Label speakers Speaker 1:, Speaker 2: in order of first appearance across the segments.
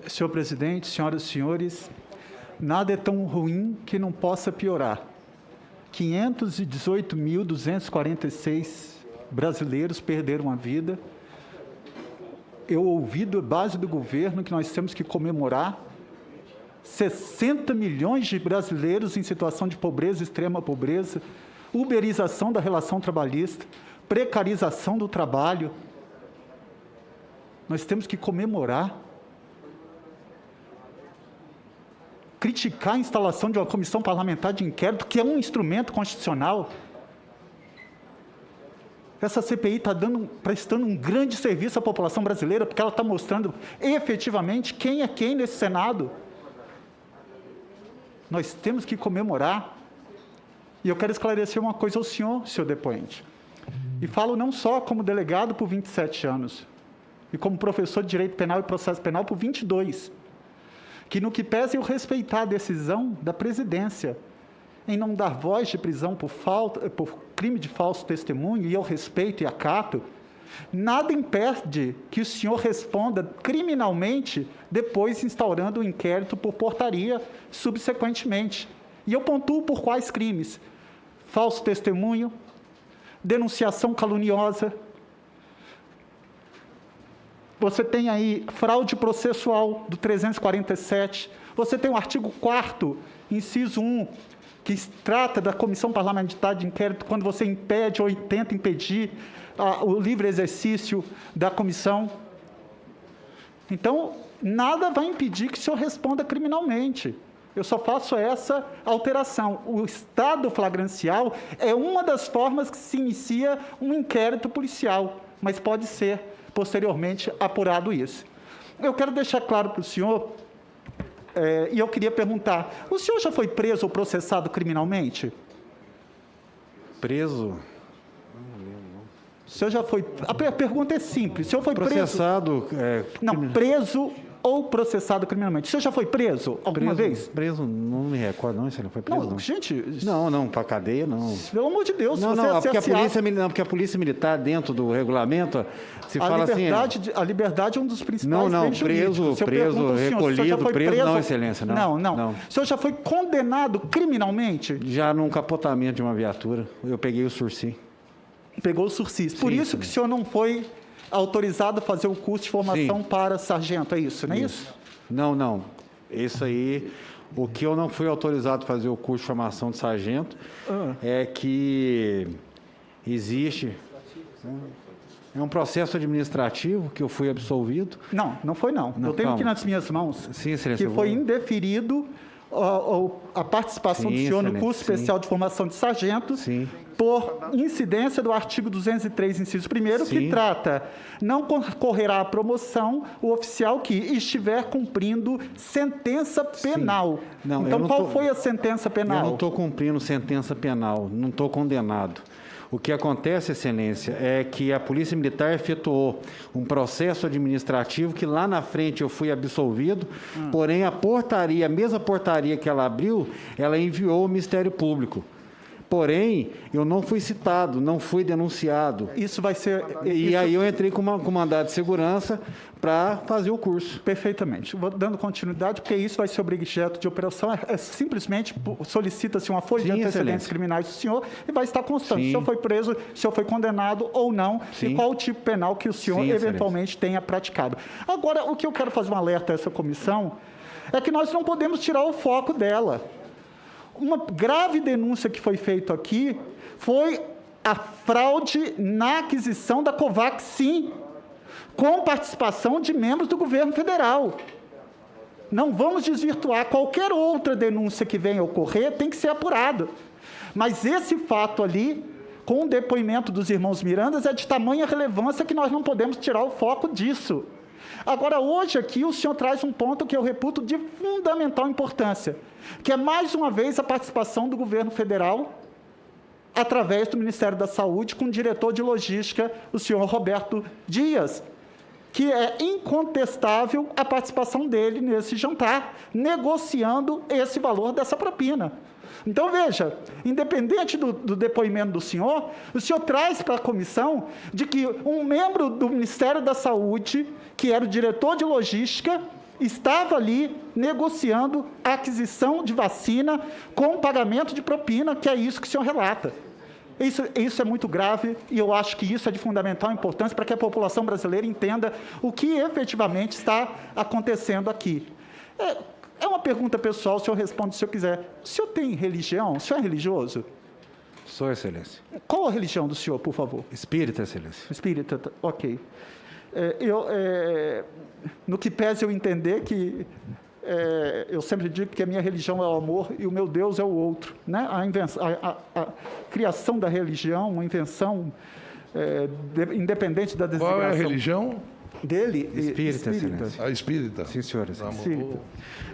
Speaker 1: Senhor presidente, senhoras e senhores, nada é tão ruim que não possa piorar. 518.246 brasileiros perderam a vida. Eu ouvi da base do governo que nós temos que comemorar 60 milhões de brasileiros em situação de pobreza, extrema pobreza, uberização da relação trabalhista, precarização do trabalho. Nós temos que comemorar, criticar a instalação de uma comissão parlamentar de inquérito, que é um instrumento constitucional. Essa CPI está prestando um grande serviço à população brasileira, porque ela está mostrando efetivamente quem é quem nesse Senado. Nós temos que comemorar. E eu quero esclarecer uma coisa ao senhor depoente. E falo não só como delegado por 27 anos, e como professor de Direito Penal e Processo Penal por 22, que no que pese eu respeitar a decisão da presidência em não dar voz de prisão por crime de falso testemunho, e eu respeito e acato, nada impede que o senhor responda criminalmente, depois instaurando o inquérito por portaria subsequentemente. E eu pontuo por quais crimes: falso testemunho, denunciação caluniosa. Você tem aí fraude processual do 347. Você tem o artigo 4º, inciso 1, que trata da comissão parlamentar de inquérito, quando você impede ou tenta impedir o livre exercício da comissão. Então, nada vai impedir que o senhor responda criminalmente. Eu só faço essa alteração. O estado flagrancial é uma das formas que se inicia um inquérito policial, mas pode ser posteriormente apurado isso. Eu quero deixar claro para o senhor, e eu queria perguntar, o senhor já foi preso ou processado criminalmente?
Speaker 2: Preso?
Speaker 1: O senhor já foi... A pergunta é simples. O senhor foi
Speaker 2: processado,
Speaker 1: preso? Não, preso ou processado criminalmente. O senhor já foi preso alguma vez?
Speaker 2: Preso, não me recordo, não, você não foi preso, não.
Speaker 1: Gente...
Speaker 2: Não, para cadeia, não.
Speaker 1: Pelo amor de Deus,
Speaker 2: não, porque a polícia militar, dentro do regulamento, se fala assim...
Speaker 1: A liberdade é um dos principais bens
Speaker 2: jurídicos. Preso, recolhido, preso, não, excelência, não.
Speaker 1: Não. O senhor já foi condenado criminalmente?
Speaker 2: Já num capotamento de uma viatura, eu peguei o sursi.
Speaker 1: Pegou o sursis. Por isso que o senhor não foi autorizado a fazer o curso de formação para sargento, é isso, não é isso?
Speaker 2: Não. Isso aí, o que eu não fui autorizado a fazer o curso de formação de sargento é que existe... É um processo administrativo que eu fui absolvido.
Speaker 1: Não foi não. Eu tenho aqui nas minhas mãos que foi indeferido a participação do senhor no curso especial de formação de sargento por incidência do artigo 203, inciso 1º, que trata: não concorrerá à promoção o oficial que estiver cumprindo sentença penal. Então, qual foi a sentença penal?
Speaker 2: Eu não estou cumprindo sentença penal, não estou condenado. O que acontece, excelência, é que a Polícia Militar efetuou um processo administrativo que lá na frente eu fui absolvido, porém a mesma portaria que ela abriu, ela enviou ao Ministério Público. Porém, eu não fui citado, não fui denunciado.
Speaker 1: Isso vai ser...
Speaker 2: Aí eu entrei com mandado de segurança para fazer o curso.
Speaker 1: Perfeitamente. Vou dando continuidade, porque isso vai ser objeto de operação. Simplesmente solicita-se uma folha de antecedentes criminais do senhor e vai estar constante. Se o senhor foi preso, se o senhor foi condenado ou não, e qual o tipo penal que o senhor eventualmente tenha praticado. Agora, o que eu quero fazer um alerta a essa comissão é que nós não podemos tirar o foco dela. Uma grave denúncia que foi feita aqui foi a fraude na aquisição da Covaxin, com participação de membros do governo federal. Não vamos desvirtuar. Qualquer outra denúncia que venha a ocorrer tem que ser apurada. Mas esse fato ali, com o depoimento dos irmãos Mirandas, é de tamanha relevância que nós não podemos tirar o foco disso. Agora, hoje aqui, o senhor traz um ponto que eu reputo de fundamental importância, que é, mais uma vez, a participação do governo federal, através do Ministério da Saúde, com o diretor de logística, o senhor Roberto Dias, que é incontestável a participação dele nesse jantar, negociando esse valor dessa propina. Então, veja, independente do depoimento do senhor, o senhor traz para a comissão de que um membro do Ministério da Saúde, que era o diretor de logística, estava ali negociando a aquisição de vacina com pagamento de propina, que é isso que o senhor relata. Isso é muito grave e eu acho que isso é de fundamental importância para que a população brasileira entenda o que efetivamente está acontecendo aqui. É uma pergunta pessoal, o senhor responde se o senhor quiser. O senhor tem religião? O senhor é religioso?
Speaker 2: Sou, Excelência.
Speaker 1: Qual a religião do senhor, por favor?
Speaker 2: Espírita, Excelência.
Speaker 1: Espírita, ok. No que pese eu entender que eu sempre digo que a minha religião é o amor e o meu Deus é o outro. Né? A criação da religião, uma invenção independente da designação.
Speaker 3: Qual é a religião?
Speaker 1: Dele?
Speaker 2: Espírita, Excelência.
Speaker 3: A espírita?
Speaker 2: Sim, senhora.
Speaker 1: Espírita.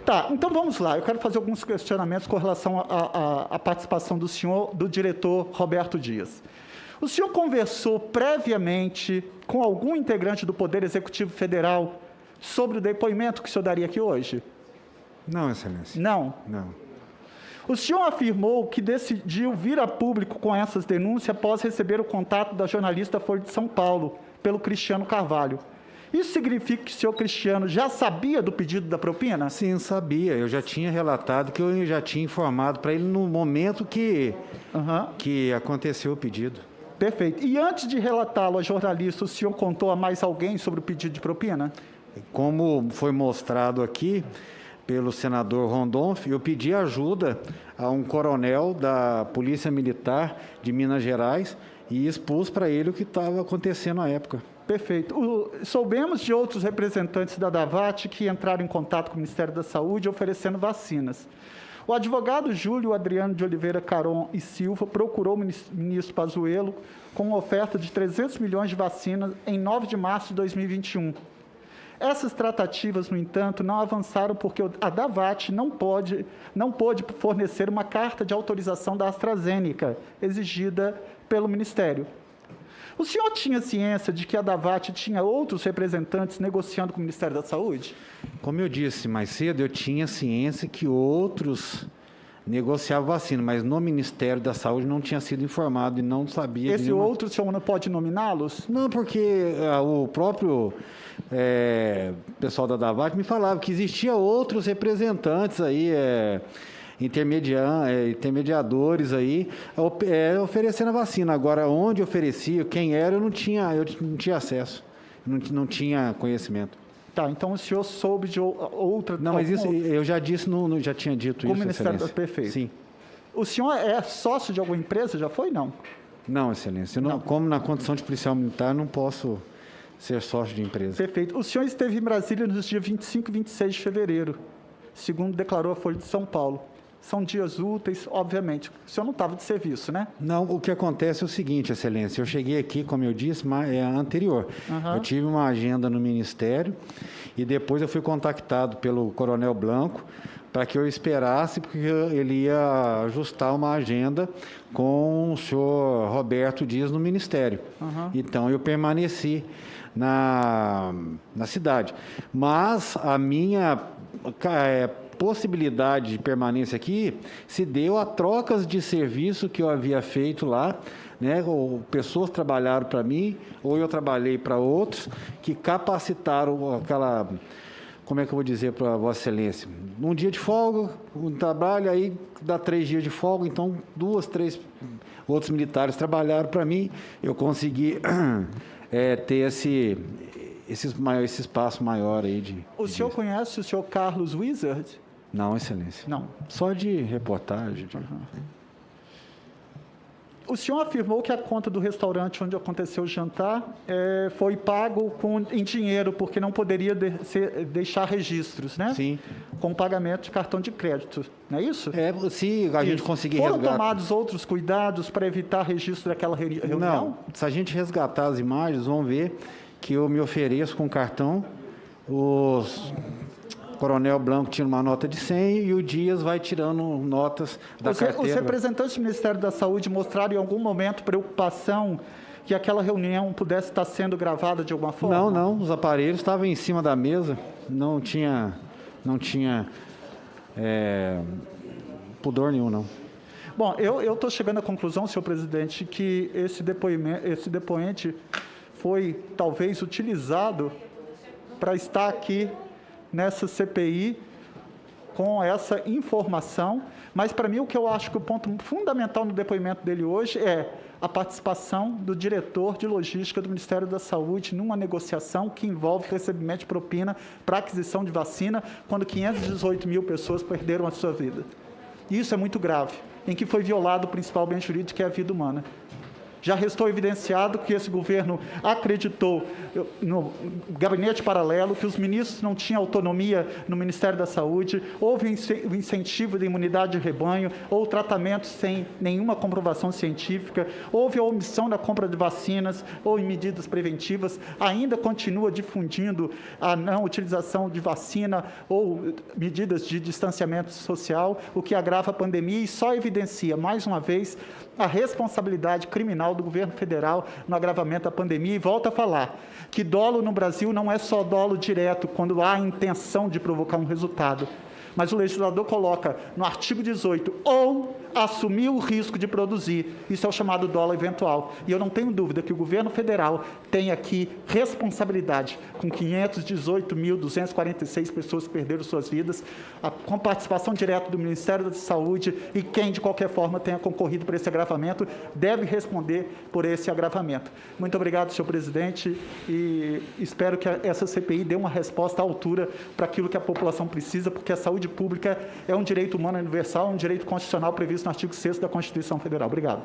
Speaker 1: Tá, então vamos lá. Eu quero fazer alguns questionamentos com relação à participação do senhor, do diretor Roberto Dias. O senhor conversou previamente com algum integrante do Poder Executivo Federal sobre o depoimento que o senhor daria aqui hoje?
Speaker 2: Não, Excelência.
Speaker 1: Não?
Speaker 2: Não.
Speaker 1: O senhor afirmou que decidiu vir a público com essas denúncias após receber o contato da jornalista Folha de São Paulo, pelo Cristiano Carvalho. Isso significa que o senhor Cristiano já sabia do pedido da propina?
Speaker 2: Sim, sabia. Eu já tinha relatado que eu já tinha informado para ele no momento que aconteceu o pedido.
Speaker 1: Perfeito. E antes de relatá-lo a jornalista, o senhor contou a mais alguém sobre o pedido de propina?
Speaker 2: Como foi mostrado aqui pelo senador Rondon, eu pedi ajuda a um coronel da Polícia Militar de Minas Gerais e expus para ele o que estava acontecendo à época.
Speaker 1: Perfeito. Soubemos de outros representantes da DAVAT que entraram em contato com o Ministério da Saúde oferecendo vacinas. O advogado Júlio Adriano de Oliveira Caron e Silva procurou o ministro Pazuello com uma oferta de 300 milhões de vacinas em 9 de março de 2021. Essas tratativas, no entanto, não avançaram porque a DAVAT não pôde fornecer uma carta de autorização da AstraZeneca exigida pelo Ministério. O senhor tinha ciência de que a DAVAT tinha outros representantes negociando com o Ministério da Saúde?
Speaker 2: Como eu disse mais cedo, eu tinha ciência que outros negociavam vacina, mas no Ministério da Saúde não tinha sido informado e não sabia.
Speaker 1: Esse outro, o senhor não pode nominá-los?
Speaker 2: Não, porque o próprio pessoal da DAVAT me falava que existia outros representantes aí, intermediadores aí, oferecendo a vacina. Agora, onde oferecia, quem era, eu não tinha acesso, não tinha conhecimento.
Speaker 1: Tá, então o senhor soube de outra...
Speaker 2: Não, mas isso eu já disse, já tinha dito isso,
Speaker 1: Ministério da Perfeito.
Speaker 2: Sim.
Speaker 1: O senhor é sócio de alguma empresa? Já foi, não?
Speaker 2: Não, Excelência. Não. Como na condição de policial militar, não posso ser sócio de empresa.
Speaker 1: Perfeito. O senhor esteve em Brasília nos dias 25 e 26 de fevereiro, segundo declarou a Folha de São Paulo. São dias úteis, obviamente. O senhor não estava de serviço, né?
Speaker 2: Não, o que acontece é o seguinte, Excelência, eu cheguei aqui, como eu disse, anterior. Eu tive uma agenda no Ministério e depois eu fui contactado pelo Coronel Blanco para que eu esperasse, porque ele ia ajustar uma agenda com o senhor Roberto Dias no Ministério. Então, eu permaneci na cidade. Mas a minha... possibilidade de permanência aqui se deu a trocas de serviço que eu havia feito lá, né? Ou pessoas trabalharam para mim, ou eu trabalhei para outros, que capacitaram aquela... Como é que eu vou dizer para Vossa Excelência? Um dia de folga, um trabalho, aí dá 3 dias de folga, então 2, 3 outros militares trabalharam para mim, eu consegui ter esse espaço maior aí de...
Speaker 1: O senhor conhece o senhor Carlos Wizard?
Speaker 2: Não, Excelência.
Speaker 1: Não.
Speaker 2: Só de reportagem.
Speaker 1: O senhor afirmou que a conta do restaurante onde aconteceu o jantar foi pago em dinheiro, porque não poderia deixar registros, né?
Speaker 2: Sim.
Speaker 1: Com pagamento de cartão de crédito, não é isso?
Speaker 2: Se a gente conseguir resgatar...
Speaker 1: Foram tomados outros cuidados para evitar registro daquela reunião?
Speaker 2: Não. Se a gente resgatar as imagens, vão ver que eu me ofereço com cartão, o Coronel Blanco tira uma nota de 100 e o Dias vai tirando notas da carteira.
Speaker 1: Os representantes do Ministério da Saúde mostraram em algum momento preocupação que aquela reunião pudesse estar sendo gravada de alguma forma?
Speaker 2: Não. Os aparelhos estavam em cima da mesa, não tinha pudor nenhum, não.
Speaker 1: Bom, eu estou chegando à conclusão, senhor presidente, que esse depoente foi talvez utilizado para estar aqui nessa CPI com essa informação, mas para mim o que eu acho que o ponto fundamental no depoimento dele hoje é a participação do diretor de logística do Ministério da Saúde numa negociação que envolve recebimento de propina para aquisição de vacina, quando 518 mil pessoas perderam a sua vida. Isso é muito grave, em que foi violado o principal bem jurídico, que é a vida humana. Já restou evidenciado que esse governo acreditou no gabinete paralelo, que os ministros não tinham autonomia no Ministério da Saúde, houve o incentivo de imunidade de rebanho, ou tratamento sem nenhuma comprovação científica, houve a omissão da compra de vacinas ou em medidas preventivas, ainda continua difundindo a não utilização de vacina ou medidas de distanciamento social, o que agrava a pandemia e só evidencia, mais uma vez, a responsabilidade criminal do governo federal no agravamento da pandemia. E volto a falar que dolo no Brasil não é só dolo direto, quando há a intenção de provocar um resultado, mas o legislador coloca no artigo 18, ou assumir o risco de produzir. Isso é o chamado dolo eventual. E eu não tenho dúvida que o governo federal tem aqui responsabilidade com 518.246 pessoas que perderam suas vidas, com participação direta do Ministério da Saúde, e quem, de qualquer forma, tenha concorrido por esse agravamento, deve responder por esse agravamento. Muito obrigado, senhor presidente, e espero que essa CPI dê uma resposta à altura para aquilo que a população precisa, porque a saúde pública é um direito humano universal, um direito constitucional previsto no artigo 6º da Constituição Federal. Obrigado.